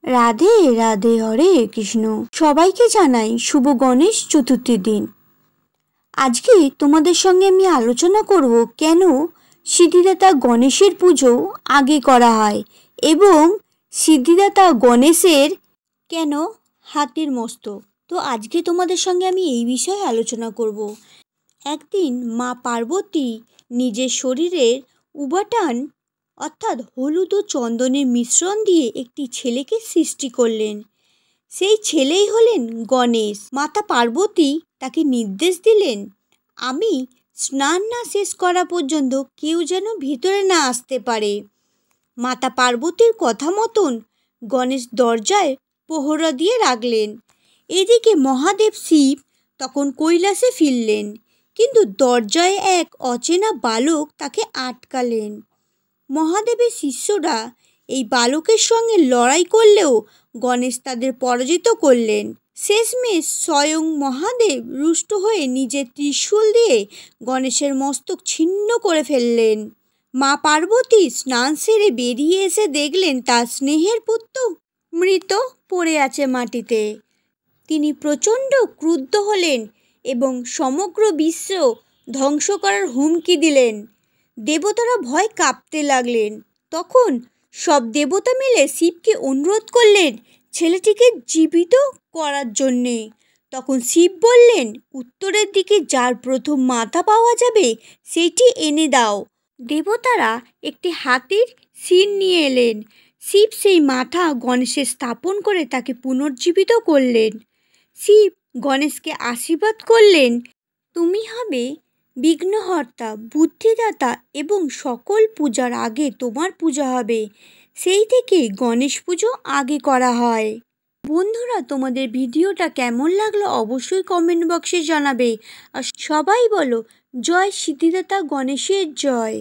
রাধে রাধে, হরে কৃষ্ণ। সবাইকে জানাই শুভ গণেশ চতুর্থীর দিন। আজকে তোমাদের সঙ্গে আমি আলোচনা করব কেন সিদ্ধিদাতা গণেশের পুজো আগে করা হয় এবং সিদ্ধিদাতা গণেশের কেন হাতির মস্তক। তো আজকে তোমাদের সঙ্গে আমি এই বিষয়ে আলোচনা করব। একদিন মা পার্বতী নিজের শরীরের উপাদান অর্থাৎ হলুদ ও চন্দনের মিশ্রণ দিয়ে একটি ছেলেকে সৃষ্টি করলেন। সেই ছেলেই হলেন গণেশ। মাতা পার্বতী তাকে নির্দেশ দিলেন, আমি স্নান না শেষ করা পর্যন্ত কেউ যেন ভিতরে না আসতে পারে। মাতা পার্বতীর কথা মতন গণেশ দরজায় প্রহরা দিয়ে রাখলেন। এদিকে মহাদেব শিব তখন কৈলাসে ফিরলেন, কিন্তু দরজায় এক অচেনা বালক তাকে আটকালেন। মহাদেবের শিষ্যরা এই বালকের সঙ্গে লড়াই করলেও গণেশ তাদের পরাজিত করলেন। শেষমেশ স্বয়ং মহাদেব রুষ্ট হয়ে নিজের ত্রিশূল দিয়ে গণেশের মস্তক ছিন্ন করে ফেললেন। মা পার্বতী স্নান সেরে বেরিয়ে এসে দেখলেন তার স্নেহের পুত্র মৃত পড়ে আছে মাটিতে। তিনি প্রচণ্ড ক্রুদ্ধ হলেন এবং সমগ্র বিশ্ব ধ্বংস করার হুমকি দিলেন। দেবতারা ভয় কাঁপতে লাগলেন। তখন সব দেবতা মিলে শিবকে অনুরোধ করলেন ছেলেটিকে জীবিত করার জন্যে। তখন শিব বললেন, উত্তরের দিকে যার প্রথম মাথা পাওয়া যাবে সেইটি এনে দাও। দেবতারা একটি হাতির শির নিয়ে এলেন। শিব সেই মাথা গণেশের স্থাপন করে তাকে পুনর্জীবিত করলেন। শিব গণেশকে আশীর্বাদ করলেন, তুমি হবে বিঘ্নহর্তা, বুদ্ধিদাতা এবং সকল পূজার আগে তোমার পূজা হবে। সেই থেকেই গণেশ পুজো আগে করা হয়। বন্ধুরা, তোমাদের ভিডিওটা কেমন লাগলো অবশ্যই কমেন্ট বক্সে জানাবে। আর সবাই বলো, জয় সিদ্ধিদাতা গণেশের জয়।